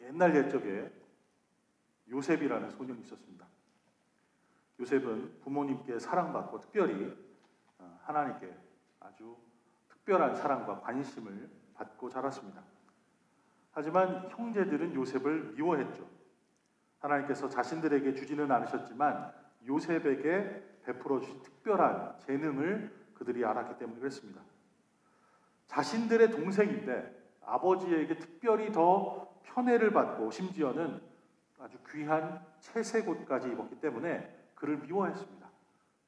옛날 옛적에 요셉이라는 소년이 있었습니다. 요셉은 부모님께 사랑받고 특별히 하나님께 아주 특별한 사랑과 관심을 받고 자랐습니다. 하지만 형제들은 요셉을 미워했죠. 하나님께서 자신들에게 주지는 않으셨지만 요셉에게 베풀어 주신 특별한 재능을 그들이 알았기 때문에 그랬습니다. 자신들의 동생인데 아버지에게 특별히 더 편애를 받고 심지어는 아주 귀한 채색옷까지 입었기 때문에 그를 미워했습니다.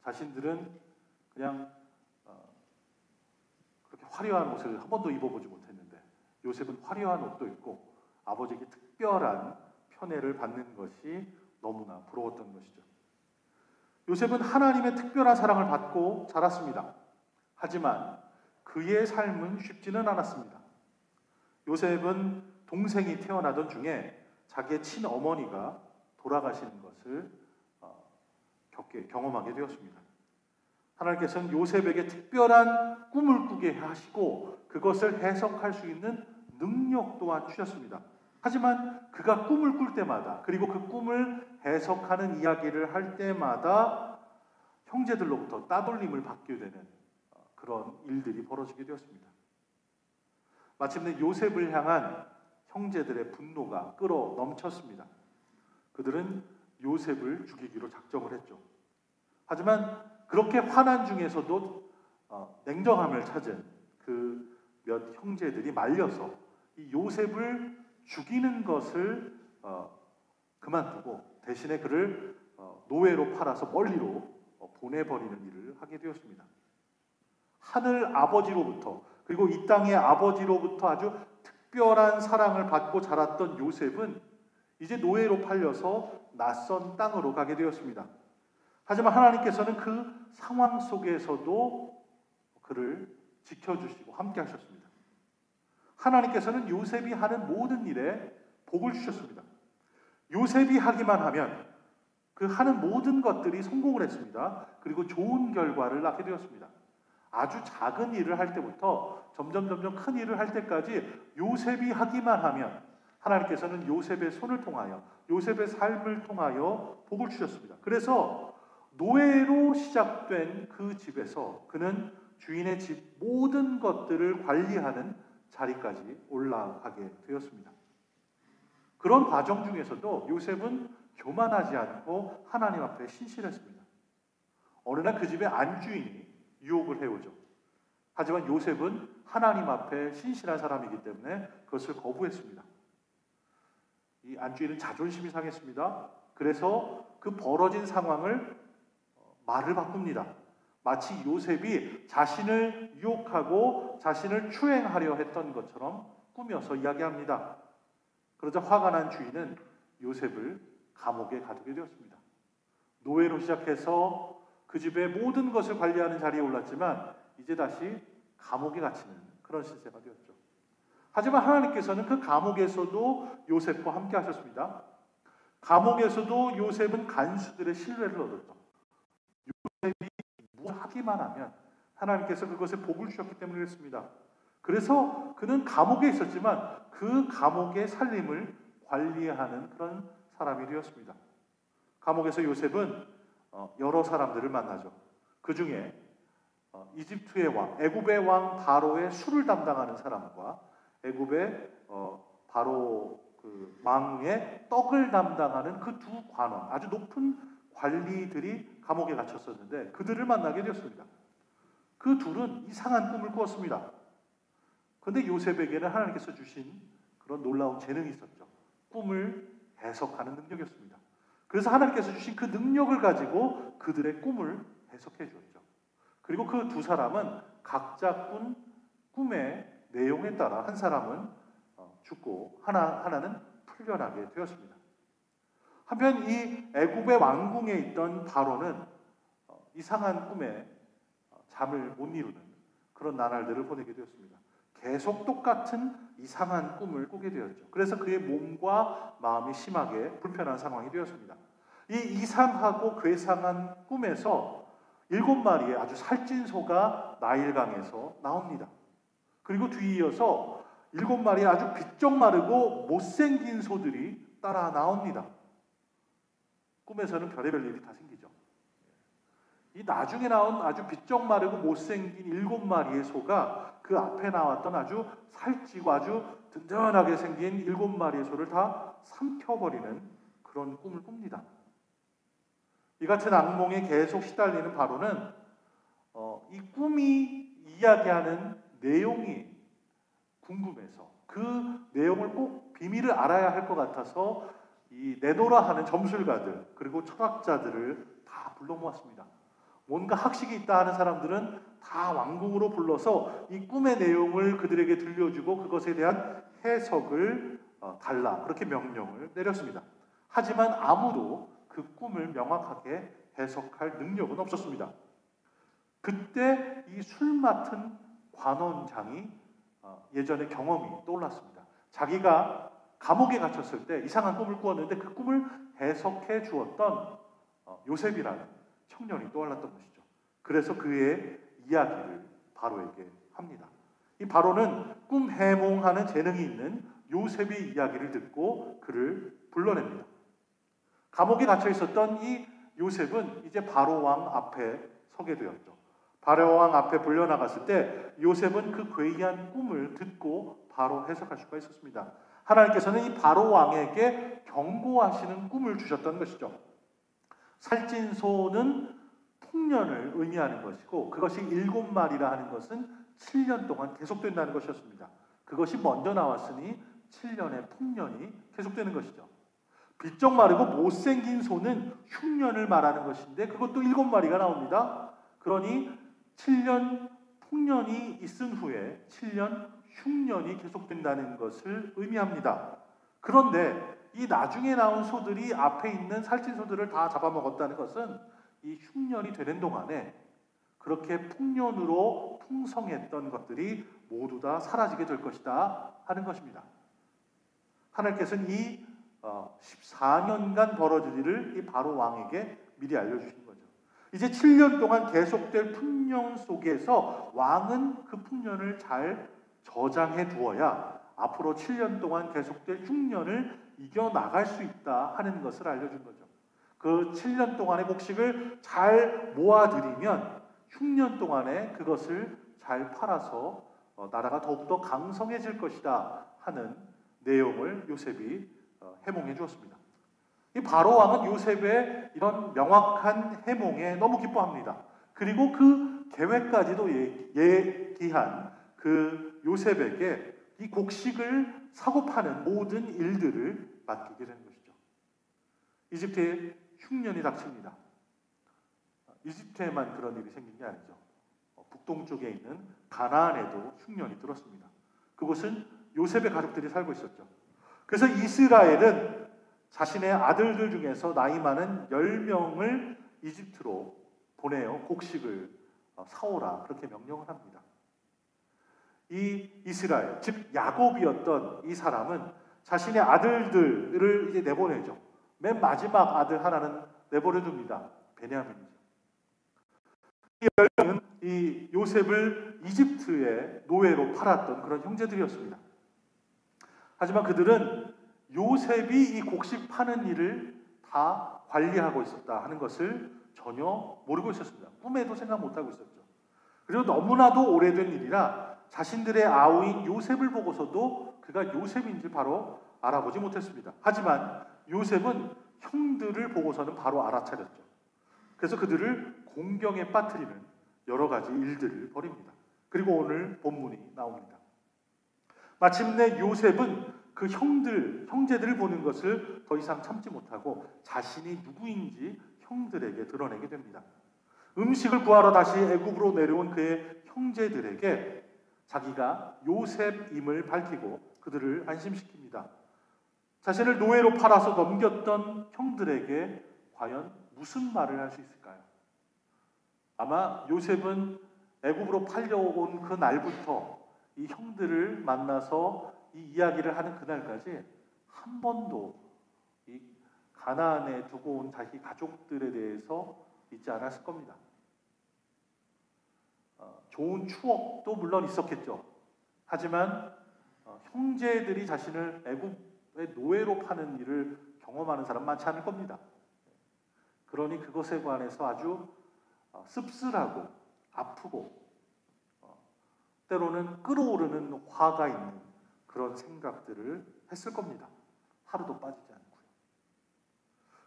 자신들은 그냥 그렇게 화려한 옷을 한 번도 입어보지 못했는데 요셉은 화려한 옷도 입고 아버지에게 특별한 편애를 받는 것이 너무나 부러웠던 것이죠. 요셉은 하나님의 특별한 사랑을 받고 자랐습니다. 하지만 그의 삶은 쉽지는 않았습니다. 요셉은 동생이 태어나던 중에 자기의 친어머니가 돌아가시는 것을 경험하게 되었습니다. 하나님께서는 요셉에게 특별한 꿈을 꾸게 하시고 그것을 해석할 수 있는 능력 또한 주셨습니다. 하지만 그가 꿈을 꿀 때마다 그리고 그 꿈을 해석하는 이야기를 할 때마다 형제들로부터 따돌림을 받게 되는 그런 일들이 벌어지게 되었습니다. 마침내 요셉을 향한 형제들의 분노가 끌어 넘쳤습니다. 그들은 요셉을 죽이기로 작정을 했죠. 하지만 그렇게 화난 중에서도 냉정함을 찾은 그 몇 형제들이 말려서 이 요셉을 죽이는 것을 그만두고 대신에 그를 노예로 팔아서 멀리로 보내버리는 일을 하게 되었습니다. 하늘 아버지로부터 그리고 이 땅의 아버지로부터 아주 특별한 사랑을 받고 자랐던 요셉은 이제 노예로 팔려서 낯선 땅으로 가게 되었습니다. 하지만 하나님께서는 그 상황 속에서도 그를 지켜주시고 함께 하셨습니다. 하나님께서는 요셉이 하는 모든 일에 복을 주셨습니다. 요셉이 하기만 하면 그 하는 모든 것들이 성공을 했습니다. 그리고 좋은 결과를 낳게 되었습니다. 아주 작은 일을 할 때부터 점점 큰 일을 할 때까지 요셉이 하기만 하면 하나님께서는 요셉의 손을 통하여 요셉의 삶을 통하여 복을 주셨습니다. 그래서 노예로 시작된 그 집에서 그는 주인의 집 모든 것들을 관리하는 자리까지 올라가게 되었습니다. 그런 과정 중에서도 요셉은 교만하지 않고 하나님 앞에 신실했습니다. 어느 날 그 집의 안주인이 유혹을 해오죠. 하지만 요셉은 하나님 앞에 신실한 사람이기 때문에 그것을 거부했습니다. 이 안주인은 자존심이 상했습니다. 그래서 그 벌어진 상황을 말을 바꿉니다. 마치 요셉이 자신을 유혹하고 자신을 추행하려 했던 것처럼 꾸며서 이야기합니다. 그러자 화가 난 주인은 요셉을 감옥에 가두게 되었습니다. 노예로 시작해서 그 집의 모든 것을 관리하는 자리에 올랐지만 이제 다시 감옥에 갇히는 그런 신세가 되었죠. 하지만 하나님께서는 그 감옥에서도 요셉과 함께 하셨습니다. 감옥에서도 요셉은 간수들의 신뢰를 얻었죠. 요셉이 하기만 하면 하나님께서 그것에 복을 주셨기 때문에 그랬습니다. 그래서 그는 감옥에 있었지만 그 감옥의 살림을 관리하는 그런 사람이 되었습니다. 감옥에서 요셉은 여러 사람들을 만나죠. 그 중에 이집트의 왕, 애굽의 왕 바로의 술을 담당하는 사람과 애굽의 바로 그 왕의 떡을 담당하는 그 두 관원, 아주 높은 관리들이 감옥에 갇혔었는데 그들을 만나게 되었습니다. 그 둘은 이상한 꿈을 꾸었습니다. 그런데 요셉에게는 하나님께서 주신 그런 놀라운 재능이 있었죠. 꿈을 해석하는 능력이었습니다. 그래서 하나님께서 주신 그 능력을 가지고 그들의 꿈을 해석해 주었죠. 그리고 그 두 사람은 각자 꾼 꿈의 내용에 따라 한 사람은 죽고 하나는 풀려나게 되었습니다. 한편 이 애굽의 왕궁에 있던 바로는 이상한 꿈에 잠을 못 이루는 그런 나날들을 보내게 되었습니다. 계속 똑같은 이상한 꿈을 꾸게 되었죠. 그래서 그의 몸과 마음이 심하게 불편한 상황이 되었습니다. 이 이상하고 괴상한 꿈에서 7마리의 아주 살찐 소가 나일강에서 나옵니다. 그리고 뒤이어서 7마리의 아주 비쩍 마르고 못생긴 소들이 따라 나옵니다. 꿈에서는 별의별 일이 다 생기죠. 이 나중에 나온 아주 비쩍 마르고 못생긴 7마리의 소가 그 앞에 나왔던 아주 살찌고 아주 든든하게 생긴 7마리의 소를 다 삼켜버리는 그런 꿈을 꿉니다. 이 같은 악몽에 계속 시달리는 바로는 이 꿈이 이야기하는 내용이 궁금해서 그 내용을 꼭 비밀을 알아야 할 것 같아서 이 내노라 하는 점술가들 그리고 철학자들을 다 불러 모았습니다. 뭔가 학식이 있다 하는 사람들은 다 왕궁으로 불러서 이 꿈의 내용을 그들에게 들려주고 그것에 대한 해석을 달라 그렇게 명령을 내렸습니다. 하지만 아무도 그 꿈을 명확하게 해석할 능력은 없었습니다. 그때 이 술 맡은 관원장이 예전의 경험이 떠올랐습니다. 자기가 감옥에 갇혔을 때 이상한 꿈을 꾸었는데 그 꿈을 해석해 주었던 요셉이라는 청년이 떠올랐던 것이죠. 그래서 그의 이야기를 바로에게 합니다. 이 바로는 꿈 해몽하는 재능이 있는 요셉의 이야기를 듣고 그를 불러냅니다. 감옥에 갇혀 있었던 이 요셉은 이제 바로 왕 앞에 서게 되었죠. 바로 왕 앞에 불려나갔을 때 요셉은 그 괴이한 꿈을 듣고 바로 해석할 수가 있었습니다. 하나님께서는 이 바로 왕에게 경고하시는 꿈을 주셨던 것이죠. 살찐 소는 풍년을 의미하는 것이고 그것이 7마리라 하는 것은 7년 동안 계속된다는 것이었습니다. 그것이 먼저 나왔으니 7년의 풍년이 계속되는 것이죠. 비쩍 마르고 못생긴 소는 흉년을 말하는 것인데 그것도 7마리가 나옵니다. 그러니 7년 풍년이 있은 후에 7년 흉년이 계속된다는 것을 의미합니다. 그런데 이 나중에 나온 소들이 앞에 있는 살찐 소들을 다 잡아먹었다는 것은 이 흉년이 되는 동안에 그렇게 풍년으로 풍성했던 것들이 모두 다 사라지게 될 것이다 하는 것입니다. 하나님께서는 이 14년간 벌어질 일을 이 바로 왕에게 미리 알려주신 거죠. 이제 7년 동안 계속될 풍년 속에서 왕은 그 풍년을 잘 저장해 두어야 앞으로 7년 동안 계속될 흉년을 이겨나갈 수 있다 하는 것을 알려준 거죠. 그 7년 동안의 곡식을 잘 모아들이면 흉년 동안에 그것을 잘 팔아서 나라가 더욱더 강성해질 것이다 하는 내용을 요셉이 해몽해 주었습니다. 이 바로 왕은 요셉의 이런 명확한 해몽에 너무 기뻐합니다. 그리고 그 계획까지도 얘기한 그 요셉에게 이 곡식을 사고 파는 모든 일들을 맡기게 되는 것이죠. 이집트에 흉년이 닥칩니다. 이집트에만 그런 일이 생긴 게 아니죠. 북동쪽에 있는 가나안에도 흉년이 들었습니다. 그곳은 요셉의 가족들이 살고 있었죠. 그래서 이스라엘은 자신의 아들들 중에서 나이 많은 10명을 이집트로 보내어 곡식을 사오라 그렇게 명령을 합니다. 이 이스라엘, 즉 야곱이었던 이 사람은 자신의 아들들을 이제 내보내죠. 맨 마지막 아들 하나는 내버려 둡니다. 베냐민이죠. 이 10명은 이 요셉을 이집트의 노예로 팔았던 그런 형제들이었습니다. 하지만 그들은 요셉이 이 곡식 파는 일을 다 관리하고 있었다 하는 것을 전혀 모르고 있었습니다. 꿈에도 생각 못하고 있었죠. 그리고 너무나도 오래된 일이라 자신들의 아우인 요셉을 보고서도 그가 요셉인지 바로 알아보지 못했습니다. 하지만 요셉은 형들을 보고서는 바로 알아차렸죠. 그래서 그들을 공경에 빠뜨리는 여러 가지 일들을 벌입니다. 그리고 오늘 본문이 나옵니다. 마침내 요셉은 그 형제들을 보는 것을 더 이상 참지 못하고 자신이 누구인지 형들에게 드러내게 됩니다. 음식을 구하러 다시 애굽으로 내려온 그의 형제들에게 자기가 요셉임을 밝히고 그들을 안심시킵니다. 자신을 노예로 팔아서 넘겼던 형들에게 과연 무슨 말을 할 수 있을까요? 아마 요셉은 애굽으로 팔려온 그 날부터 이 형들을 만나서 이 이야기를 하는 그날까지 한 번도 이 가나안에 두고 온 자기 가족들에 대해서 잊지 않았을 겁니다. 좋은 추억도 물론 있었겠죠. 하지만 형제들이 자신을 애굽의 노예로 파는 일을 경험하는 사람 많지 않을 겁니다. 그러니 그것에 관해서 아주 씁쓸하고 아프고 때로는 끓어오르는 화가 있는 그런 생각들을 했을 겁니다. 하루도 빠지지 않고요.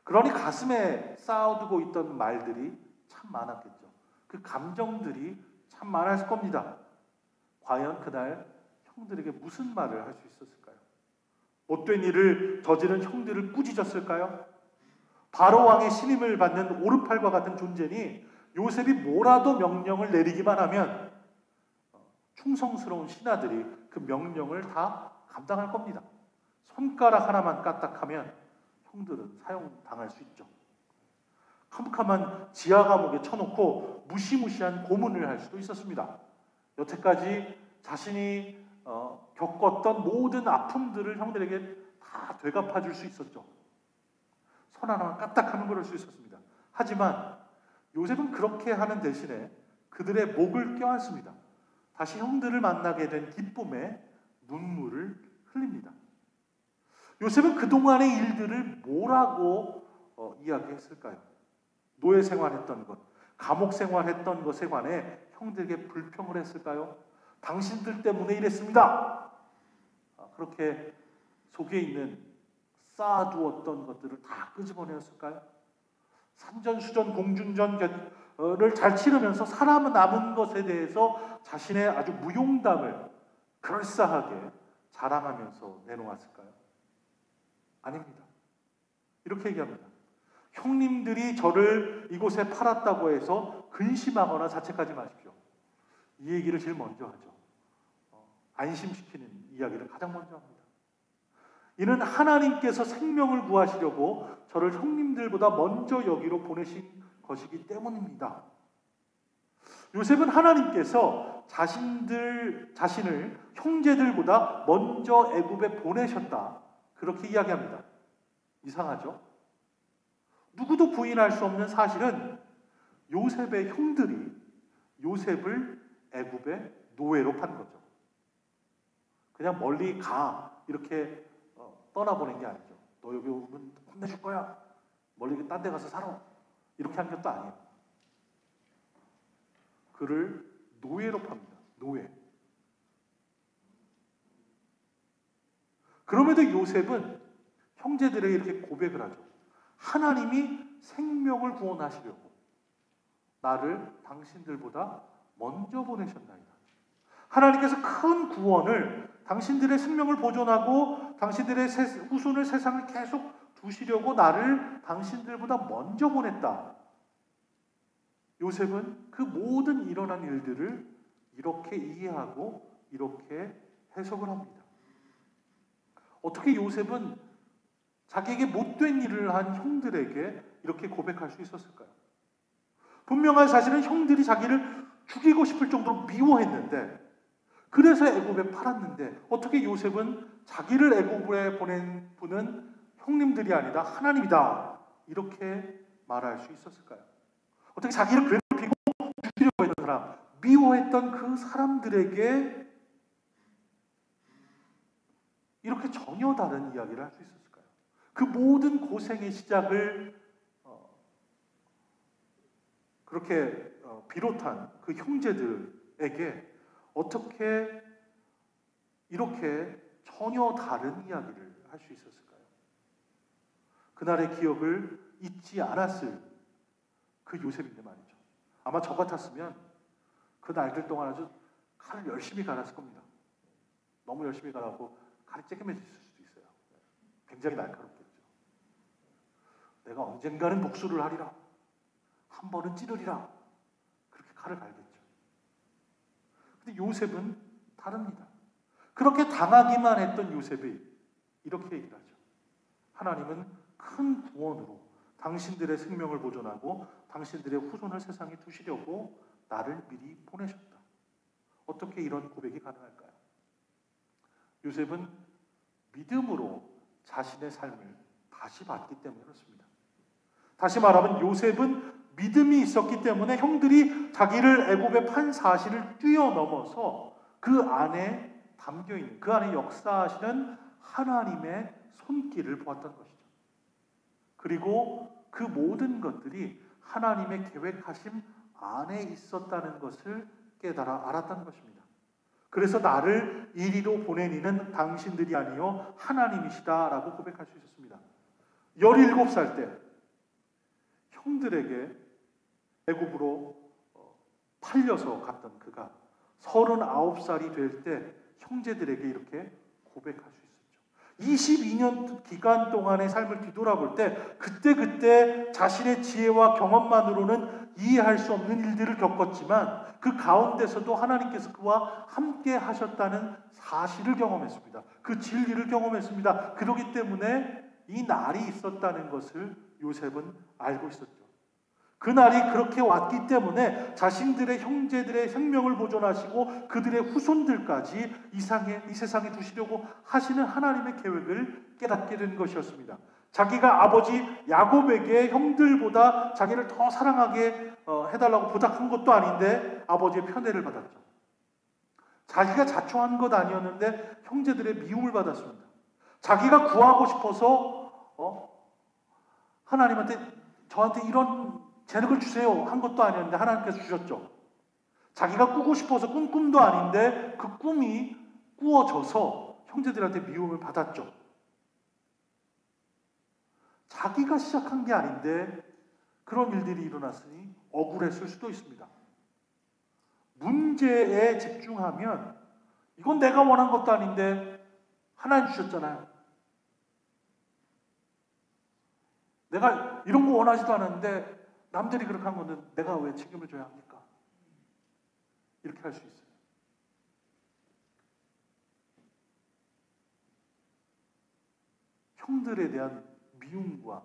그러니 가슴에 쌓아두고 있던 말들이 참 많았겠죠. 그 감정들이 참 많았을 겁니다. 과연 그날 형들에게 무슨 말을 할 수 있었을까요? 못된 일을 저지른 형들을 꾸짖었을까요? 바로 왕의 신임을 받는 오른팔과 같은 존재니 요셉이 뭐라도 명령을 내리기만 하면 충성스러운 신하들이 그 명령을 다 감당할 겁니다. 손가락 하나만 까딱하면 형들은 사형당할 수 있죠. 캄캄한 지하 감옥에 쳐놓고 무시무시한 고문을 할 수도 있었습니다. 여태까지 자신이 겪었던 모든 아픔들을 형들에게 다 되갚아 줄 수 있었죠. 손 하나만 까딱하면 그럴 수 있었습니다. 하지만 요셉은 그렇게 하는 대신에 그들의 목을 껴안습니다. 다시 형들을 만나게 된 기쁨에 눈물을 흘립니다. 요셉은 그동안의 일들을 뭐라고 이야기했을까요? 노예 생활했던 것, 감옥 생활했던 것에 관해 형들에게 불평을 했을까요? 당신들 때문에 이랬습니다. 그렇게 속에 있는 쌓아두었던 것들을 다 끄집어내었을까요? 산전수전 공중전을 잘 치르면서 살아남은 것에 대해서 자신의 아주 무용담을 그럴싸하게 자랑하면서 내놓았을까요? 아닙니다. 이렇게 얘기합니다. 형님들이 저를 이곳에 팔았다고 해서 근심하거나 자책하지 마십시오. 이 얘기를 제일 먼저 하죠. 안심시키는 이야기를 가장 먼저 합니다. 이는 하나님께서 생명을 구하시려고 저를 형님들보다 먼저 여기로 보내신 것이기 때문입니다. 요셉은 하나님께서 자신을 형제들보다 먼저 애굽에 보내셨다. 그렇게 이야기합니다. 이상하죠? 누구도 부인할 수 없는 사실은 요셉의 형들이 요셉을 애굽의 노예로 판 거죠. 그냥 멀리 가 이렇게 떠나보낸 게 아니죠. 너 여기 오면 혼내줄 거야. 멀리 딴 데 가서 살아. 이렇게 한 것도 아니에요. 그를 노예로 팝니다. 노예. 그럼에도 요셉은 형제들에게 이렇게 고백을 하죠. 하나님이 생명을 구원하시려고 나를 당신들보다 먼저 보내셨나이다. 하나님께서 큰 구원을 당신들의 생명을 보존하고 당신들의 후손을 세상을 계속 두시려고 나를 당신들보다 먼저 보냈다. 요셉은 그 모든 일어난 일들을 이렇게 이해하고 이렇게 해석을 합니다. 어떻게 요셉은 자기에게 못된 일을 한 형들에게 이렇게 고백할 수 있었을까요? 분명한 사실은 형들이 자기를 죽이고 싶을 정도로 미워했는데 그래서 애굽에 팔았는데 어떻게 요셉은 자기를 애굽에 보낸 분은 형님들이 아니라 하나님이다 이렇게 말할 수 있었을까요? 어떻게 자기를 괴롭히고 죽이려고 했던 사람, 미워했던 그 사람들에게 이렇게 전혀 다른 이야기를 할 수 있었을까요? 그 모든 고생의 시작을 그렇게 비롯한 그 형제들에게 어떻게 이렇게 전혀 다른 이야기를 할 수 있었을까요? 그날의 기억을 잊지 않았을 그 요셉인데 말이죠. 아마 저 같았으면 그 날들 동안 아주 칼을 열심히 갈았을 겁니다. 너무 열심히 갈아고 칼이 쬐끔해질 수도 있어요. 굉장히 날카롭겠죠. 내가 언젠가는 복수를 하리라. 한 번은 찌르리라. 그렇게 칼을 갈겠죠. 근데 요셉은 다릅니다. 그렇게 당하기만 했던 요셉이 이렇게 얘기를 하죠. 하나님은 큰 구원으로 당신들의 생명을 보존하고 당신들의 후손을 세상에 두시려고 나를 미리 보내셨다. 어떻게 이런 고백이 가능할까요? 요셉은 믿음으로 자신의 삶을 다시 받기 때문에 그렇습니다. 다시 말하면 요셉은 믿음이 있었기 때문에 형들이 자기를 애굽에 판 사실을 뛰어넘어서 그 안에 담겨 있는, 그 안에 역사하시는 하나님의 손길을 보았던 것이죠. 그리고 그 모든 것들이 하나님의 계획하심 안에 있었다는 것을 깨달아 알았다는 것입니다. 그래서 나를 이리로 보낸 이는 당신들이 아니요 하나님이시다라고 고백할 수 있었습니다. 17살 때 형들에게 애굽으로 팔려서 갔던 그가 39살이 될 때 형제들에게 이렇게 고백할 수 있었죠. 22년 기간 동안의 삶을 뒤돌아볼 때 그때 자신의 지혜와 경험만으로는 이해할 수 없는 일들을 겪었지만 그 가운데서도 하나님께서 그와 함께 하셨다는 사실을 경험했습니다. 그 진리를 경험했습니다. 그렇기 때문에 이 날이 있었다는 것을 요셉은 알고 있었죠. 그 날이 그렇게 왔기 때문에 자신들의 형제들의 생명을 보존하시고 그들의 후손들까지 이 세상에 두시려고 하시는 하나님의 계획을 깨닫게 된 것이었습니다. 자기가 아버지 야곱에게 형들보다 자기를 더 사랑하게 해달라고 부탁한 것도 아닌데 아버지의 편애를 받았죠. 자기가 자초한 것 아니었는데 형제들의 미움을 받았습니다. 자기가 구하고 싶어서 하나님한테 저한테 이런 재능을 주세요 한 것도 아니었는데 하나님께서 주셨죠. 자기가 꾸고 싶어서 꾼 꿈도 아닌데 그 꿈이 꾸어져서 형제들한테 미움을 받았죠. 자기가 시작한 게 아닌데 그런 일들이 일어났으니 억울했을 수도 있습니다. 문제에 집중하면 이건 내가 원한 것도 아닌데 하나님 주셨잖아요. 내가 이런 거 원하지도 않았는데 남들이 그렇게 한 건데 내가 왜 책임을 져야 합니까? 이렇게 할 수 있어요. 형들에 대한 미움과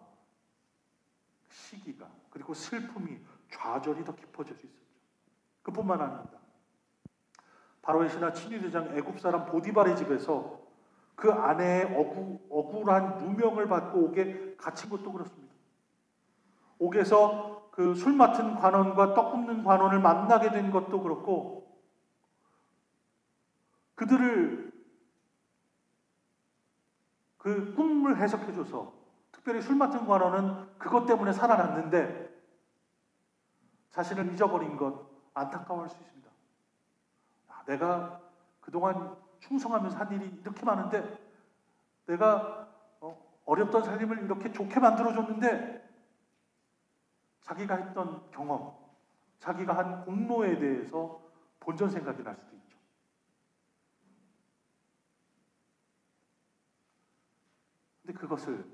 시기가 그리고 슬픔이 좌절이 더 깊어질 수 있었죠. 그뿐만 아닙니다. 바로의 신하 친위대장 애굽 사람 보디발의 집에서 그 아내의 억울한 누명을 받고 옥에 갇힌 것도 그렇습니다. 옥에서 그 술 맡은 관원과 떡 굽는 관원을 만나게 된 것도 그렇고 그들을 그 꿈을 해석해줘서 특별히 술 맡은 관원은 그것 때문에 살아났는데 자신을 잊어버린 것 안타까워할 수 있습니다. 내가 그동안 충성하면서 한 일이 이렇게 많은데 내가 어렵던 살림을 이렇게 좋게 만들어줬는데 자기가 했던 경험, 자기가 한 공로에 대해서 본전 생각이 날 수도 있죠. 근데 그것을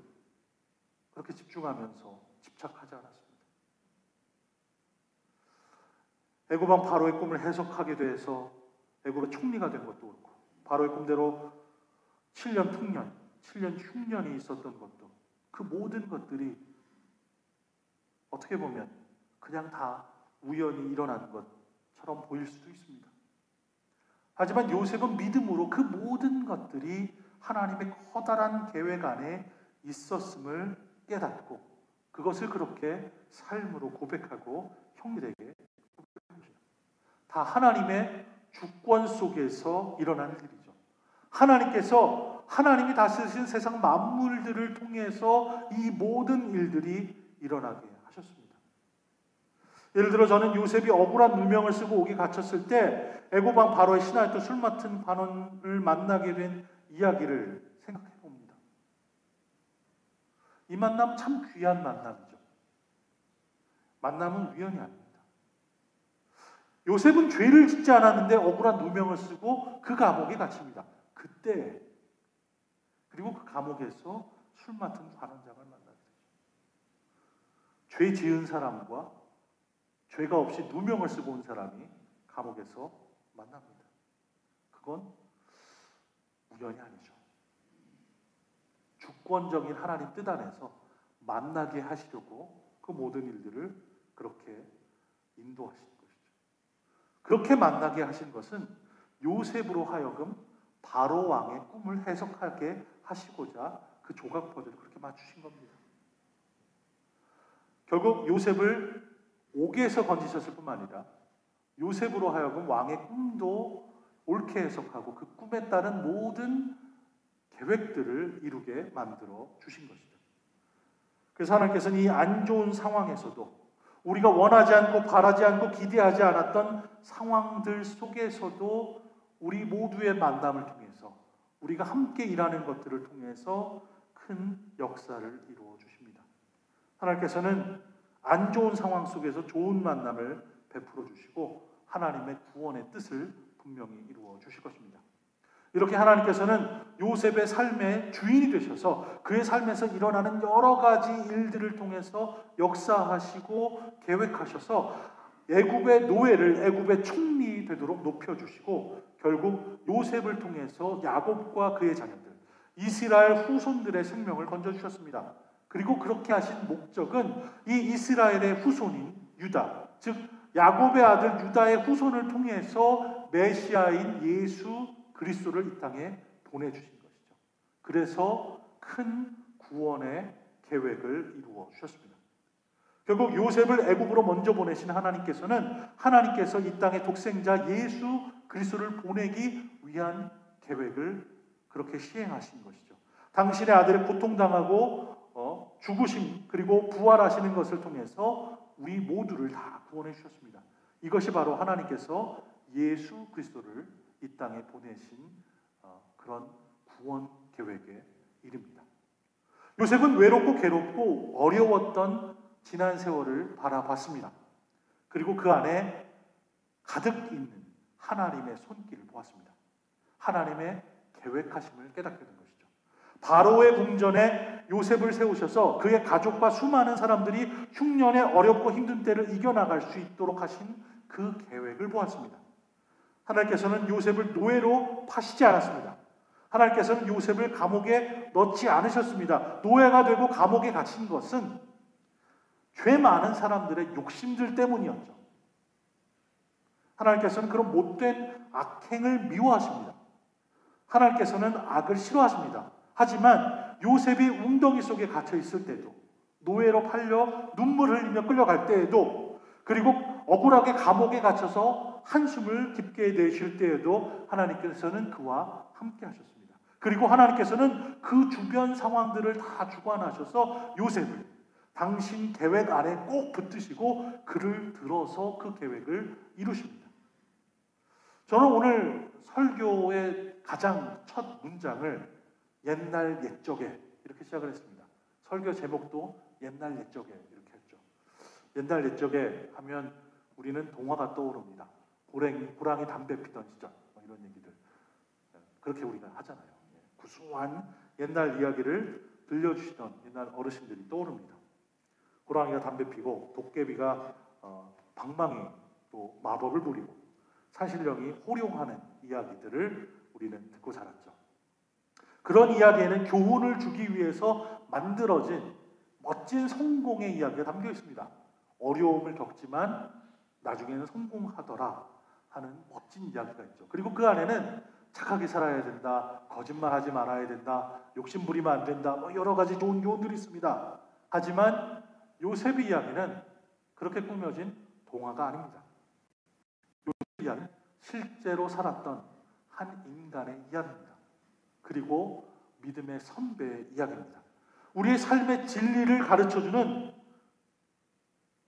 그렇게 집중하면서 집착하지 않았습니다. 애굽 왕 바로의 꿈을 해석하게 돼서 애굽의 총리가 된 것도 그렇고 바로의 꿈대로 7년 특년, 7년 흉년이 있었던 것도 그 모든 것들이 어떻게 보면 그냥 다 우연히 일어난 것처럼 보일 수도 있습니다. 하지만 요셉은 믿음으로 그 모든 것들이 하나님의 커다란 계획 안에 있었음을 깨닫고 그것을 그렇게 삶으로 고백하고 형들에게 고백합니다. 다 하나님의 주권 속에서 일어난 일이죠. 하나님이 다스리신 세상 만물들을 통해서 이 모든 일들이 일어나게 하셨습니다. 예를 들어 저는 요셉이 억울한 누명을 쓰고 옥에 갇혔을 때 애굽 왕 바로의 신하였던 술 맡은 관원을 만나게 된 이야기를 생각해 봅니다. 이 만남 참 귀한 만남이죠. 만남은 우연이 아닙니다. 요셉은 죄를 짓지 않았는데 억울한 누명을 쓰고 그 감옥에 갇힙니다. 그때 그리고 그 감옥에서 술 맡은 관원장을 만나게 되죠. 죄 지은 사람과 죄가 없이 누명을 쓰고 온 사람이 감옥에서 만납니다. 그건 우연이 아니죠. 주권적인 하나님 뜻 안에서 만나게 하시려고 그 모든 일들을 그렇게 인도하신 것이죠. 그렇게 만나게 하신 것은 요셉으로 하여금 바로 왕의 꿈을 해석하게 하시고자 그 조각포들을 그렇게 맞추신 겁니다. 결국 요셉을 옥에서 건지셨을 뿐만 아니라 요셉으로 하여금 왕의 꿈도 옳게 해석하고 그 꿈에 따른 모든 계획들을 이루게 만들어 주신 것이죠. 그래서 하나님께서는 이 안 좋은 상황에서도, 우리가 원하지 않고 바라지 않고 기대하지 않았던 상황들 속에서도 우리 모두의 만남을 통해서, 우리가 함께 일하는 것들을 통해서 큰 역사를 이루어 주십니다. 하나님께서는 안 좋은 상황 속에서 좋은 만남을 베풀어 주시고 하나님의 구원의 뜻을 분명히 이루어 주실 것입니다. 이렇게 하나님께서는 요셉의 삶의 주인이 되셔서 그의 삶에서 일어나는 여러 가지 일들을 통해서 역사하시고 계획하셔서 애굽의 노예를 애굽의 총리 되도록 높여주시고, 결국 요셉을 통해서 야곱과 그의 자녀들, 이스라엘 후손들의 생명을 건져주셨습니다. 그리고 그렇게 하신 목적은 이 이스라엘의 후손인 유다, 즉 야곱의 아들 유다의 후손을 통해서 메시아인 예수 그리스도를 이 땅에 보내주신 것이죠. 그래서 큰 구원의 계획을 이루어 주셨습니다. 결국 요셉을 애굽으로 먼저 보내신 하나님께서는 하나님께서 이 땅의 독생자 예수 그리스도를 보내기 위한 계획을 그렇게 시행하신 것이죠. 당신의 아들이 고통당하고 죽으심 그리고 부활하시는 것을 통해서 우리 모두를 다 구원해 주셨습니다. 이것이 바로 하나님께서 예수 그리스도를 이 땅에 보내신 그런 구원 계획의 일입니다. 요셉은 외롭고 괴롭고 어려웠던 지난 세월을 바라봤습니다. 그리고 그 안에 가득 있는 하나님의 손길을 보았습니다. 하나님의 계획하심을 깨닫게 된 것이죠. 바로의 궁전에 요셉을 세우셔서 그의 가족과 수많은 사람들이 흉년의 어렵고 힘든 때를 이겨나갈 수 있도록 하신 그 계획을 보았습니다. 하나님께서는 요셉을 노예로 파시지 않았습니다. 하나님께서는 요셉을 감옥에 넣지 않으셨습니다. 노예가 되고 감옥에 갇힌 것은 죄 많은 사람들의 욕심들 때문이었죠. 하나님께서는 그런 못된 악행을 미워하십니다. 하나님께서는 악을 싫어하십니다. 하지만 요셉이 웅덩이 속에 갇혀 있을 때도, 노예로 팔려 눈물 흘리며 끌려갈 때에도, 그리고 억울하게 감옥에 갇혀서 한숨을 깊게 내쉴 때에도 하나님께서는 그와 함께 하셨습니다. 그리고 하나님께서는 그 주변 상황들을 다 주관하셔서 요셉을 당신 계획 안에 꼭 붙드시고 그를 들어서 그 계획을 이루십니다. 저는 오늘 설교의 가장 첫 문장을 옛날 옛적에 이렇게 시작을 했습니다. 설교 제목도 옛날 옛적에 이렇게 했죠. 옛날 옛적에 하면 우리는 동화가 떠오릅니다. 고랑이 담배 피던 시절, 이런 얘기들 그렇게 우리가 하잖아요. 구수한 옛날 이야기를 들려주시던 옛날 어르신들이 떠오릅니다. 호랑이가 담배 피고 도깨비가 방망이 또 마법을 부리고 산신령이 호령하는 이야기들을 우리는 듣고 살았죠. 그런 이야기에는 교훈을 주기 위해서 만들어진 멋진 성공의 이야기가 담겨 있습니다. 어려움을 겪지만 나중에는 성공하더라 하는 멋진 이야기가 있죠. 그리고 그 안에는 착하게 살아야 된다, 거짓말하지 말아야 된다, 욕심 부리면 안 된다, 여러 가지 좋은 교훈들이 있습니다. 하지만 요셉의 이야기는 그렇게 꾸며진 동화가 아닙니다. 요셉의 이야기는 실제로 살았던 한 인간의 이야기입니다. 그리고 믿음의 선배의 이야기입니다. 우리의 삶의 진리를 가르쳐주는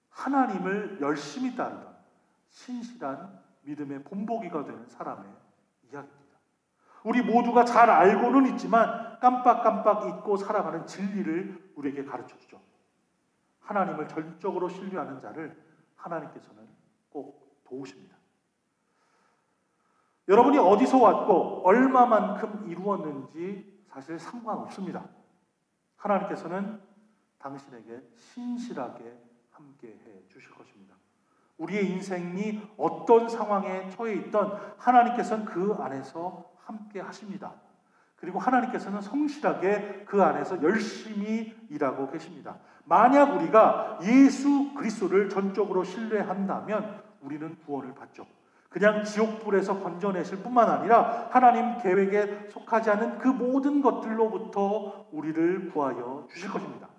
하나님을 열심히 따르던 신실한 믿음의 본보기가 되는 사람의 이야기입니다. 우리 모두가 잘 알고는 있지만 깜빡깜빡 잊고 살아가는 진리를 우리에게 가르쳐주죠. 하나님을 전적으로 신뢰하는 자를 하나님께서는 꼭 도우십니다. 여러분이 어디서 왔고 얼마만큼 이루었는지 사실 상관없습니다. 하나님께서는 당신에게 신실하게 함께해 주실 것입니다. 우리의 인생이 어떤 상황에 처해 있던 하나님께서는 그 안에서 함께 하십니다. 그리고 하나님께서는 성실하게 그 안에서 열심히 일하고 계십니다. 만약 우리가 예수 그리스도를 전적으로 신뢰한다면 우리는 구원을 받죠. 그냥 지옥불에서 건져내실 뿐만 아니라 하나님 계획에 속하지 않은 그 모든 것들로부터 우리를 구하여 주실 것입니다.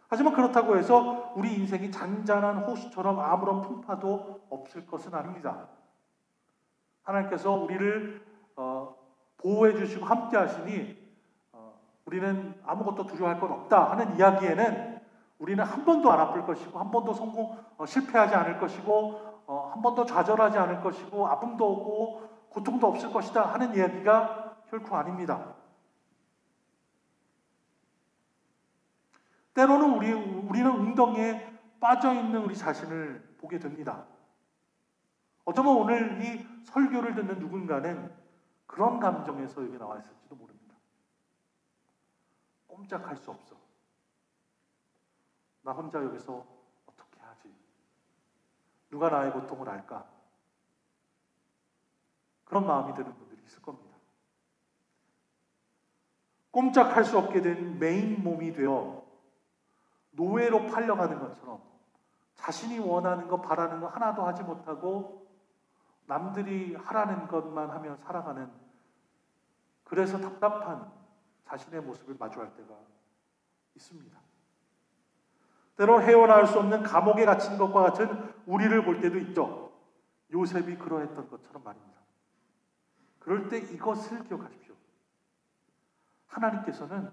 하지만 그렇다고 해서 우리 인생이 잔잔한 호수처럼 아무런 풍파도 없을 것은 아닙니다. 하나님께서 우리를 보호해 주시고 함께 하시니 우리는 아무것도 두려워할 건 없다 하는 이야기에는 우리는 한 번도 안 아플 것이고 한 번도 실패하지 않을 것이고 한 번도 좌절하지 않을 것이고 아픔도 없고 고통도 없을 것이다 하는 이야기가 결코 아닙니다. 때로는 우리는 웅덩이에 빠져있는 우리 자신을 보게 됩니다. 어쩌면 오늘 이 설교를 듣는 누군가는 그런 감정에서 여기 나와 있을지도 모릅니다. 꼼짝할 수 없어. 나 혼자 여기서 어떻게 하지? 누가 나의 고통을 알까? 그런 마음이 드는 분들이 있을 겁니다. 꼼짝할 수 없게 된 메인 몸이 되어 노예로 팔려가는 것처럼 자신이 원하는 것, 바라는 것 하나도 하지 못하고 남들이 하라는 것만 하며 살아가는, 그래서 답답한 자신의 모습을 마주할 때가 있습니다. 때로 헤어나올 수 없는 감옥에 갇힌 것과 같은 우리를 볼 때도 있죠. 요셉이 그러했던 것처럼 말입니다. 그럴 때 이것을 기억하십시오. 하나님께서는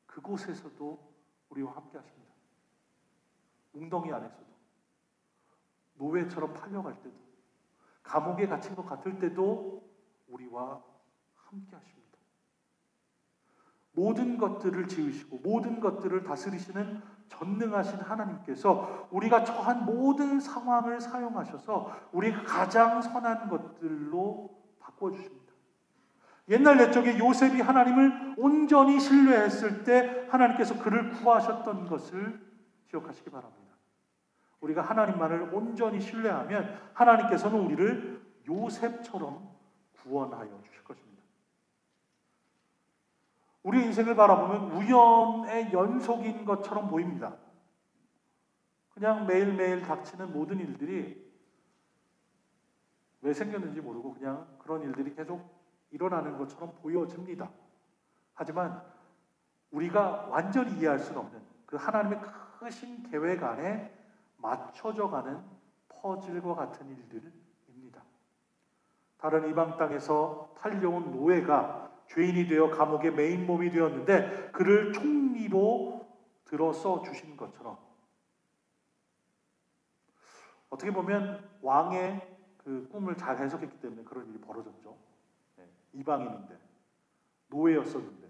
그곳에서도 우리와 함께 하십니다. 웅덩이 안에서도, 노예처럼 팔려갈 때도, 감옥에 갇힌 것 같을 때도 우리와 함께 하십니다. 모든 것들을 지으시고 모든 것들을 다스리시는 전능하신 하나님께서 우리가 처한 모든 상황을 사용하셔서 우리가 가장 선한 것들로 바꿔주십니다. 옛날 옛적에 요셉이 하나님을 온전히 신뢰했을 때 하나님께서 그를 구하셨던 것을 기억하시기 바랍니다. 우리가 하나님만을 온전히 신뢰하면 하나님께서는 우리를 요셉처럼 구원하여 주실 것입니다. 우리 인생을 바라보면 우연의 연속인 것처럼 보입니다. 그냥 매일매일 닥치는 모든 일들이 왜 생겼는지 모르고 그냥 그런 일들이 계속 일어나는 것처럼 보여집니다. 하지만 우리가 완전히 이해할 수는 없는 그 하나님의 크신 계획 안에 맞춰져 가는 퍼즐과 같은 일들입니다. 다른 이방 땅에서 탈려온 노예가 죄인이 되어 감옥의 메인 몸이 되었는데 그를 총리로 들어서 주신 것처럼, 어떻게 보면 왕의 그 꿈을 잘 해석했기 때문에 그런 일이 벌어졌죠. 이방인인데, 노예였었는데,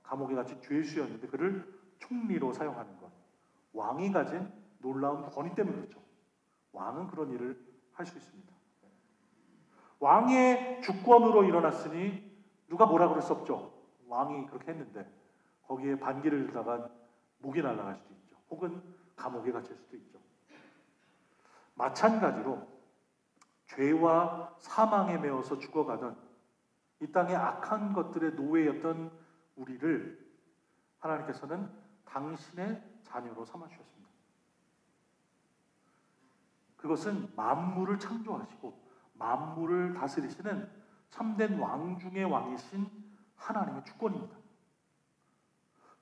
감옥에 갇힌 죄수였는데 그를 총리로 사용하는 것. 왕이 가진 놀라운 권위 때문에 그렇죠. 왕은 그런 일을 할 수 있습니다. 왕의 주권으로 일어났으니 누가 뭐라 그럴 수 없죠. 왕이 그렇게 했는데 거기에 반기를 들다가 목이 날아갈 수도 있죠. 혹은 감옥에 갇힐 수도 있죠. 마찬가지로 죄와 사망에 매어서 죽어가던 이 땅의 악한 것들의 노예였던 우리를 하나님께서는 당신의 자녀로 삼아주셨습니다. 그것은 만물을 창조하시고 만물을 다스리시는 참된 왕 중의 왕이신 하나님의 주권입니다.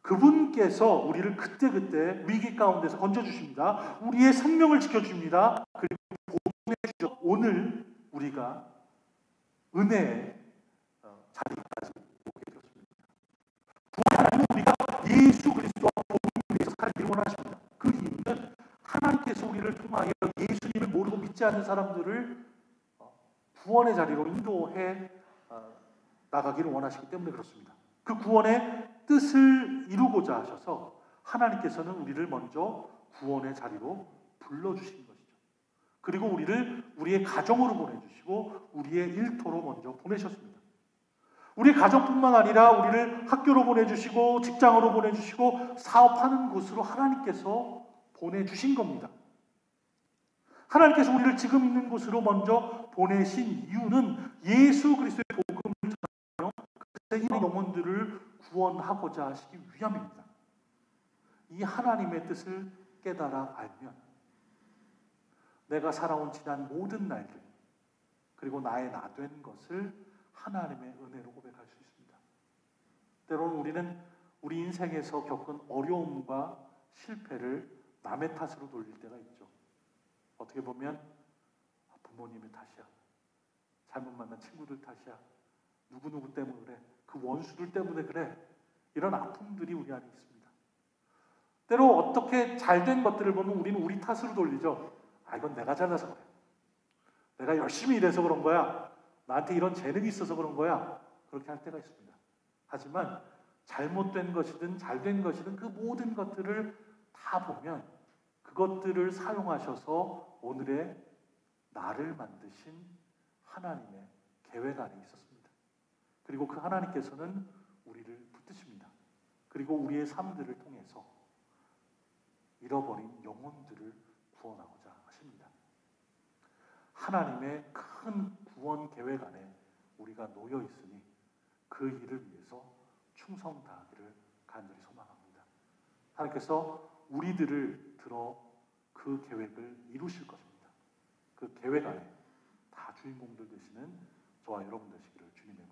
그분께서 우리를 그때그때 위기 가운데서 건져주십니다. 우리의 생명을 지켜줍니다. 그리고 보존해주셔 오늘 우리가 은혜의 자리까지 오게 되었습니다. 하나님은 우리가 예수 그리스도와 복음을 위해서 살기를 원하십니다. 그 이유는 하나님께서 우리를 통하여 예수님을 모르고 믿지 않는 사람들을 구원의 자리로 인도해 나가기를 원하시기 때문에 그렇습니다. 그 구원의 뜻을 이루고자 하셔서 하나님께서는 우리를 먼저 구원의 자리로 불러주신 것이죠. 그리고 우리를 우리의 가정으로 보내주시고 우리의 일터로 먼저 보내셨습니다. 우리 가정뿐만 아니라 우리를 학교로 보내주시고 직장으로 보내주시고 사업하는 곳으로 하나님께서 보내주신 겁니다. 하나님께서 우리를 지금 있는 곳으로 먼저 보내신 이유는 예수 그리스도의 복음을 전하여 세상의 영혼들을 구원하고자 하시기 위함입니다. 이 하나님의 뜻을 깨달아 알면 내가 살아온 지난 모든 날들 그리고 나의 나 된 것을 하나님의 은혜로 고백할 수 있습니다. 때로는 우리는 우리 인생에서 겪은 어려움과 실패를 남의 탓으로 돌릴 때가 있죠. 어떻게 보면 부모님의 탓이야, 잘못 만난 친구들 탓이야. 누구누구 때문에 그래. 그 원수들 때문에 그래. 이런 아픔들이 우리 안에 있습니다. 때로 어떻게 잘된 것들을 보면 우리는 우리 탓으로 돌리죠. 아, 이건 내가 잘나서 그래. 내가 열심히 일해서 그런 거야. 나한테 이런 재능이 있어서 그런 거야. 그렇게 할 때가 있습니다. 하지만 잘못된 것이든 잘된 것이든 그 모든 것들을 다 보면 그것들을 사용하셔서 오늘의 나를 만드신 하나님의 계획 안에 있었습니다. 그리고 그 하나님께서는 우리를 붙드십니다. 그리고 우리의 삶들을 통해서 잃어버린 영혼들을 구원하고자 하십니다. 하나님의 큰 구원 계획 안에 우리가 놓여 있으니 그 일을 위해서 충성 다하기를 간절히 소망합니다. 하나님께서 우리들을 들어 그 계획을 이루실 것입니다. 그 계획 안에 다 주인공들 되시는 저와 여러분 되시기를 주님의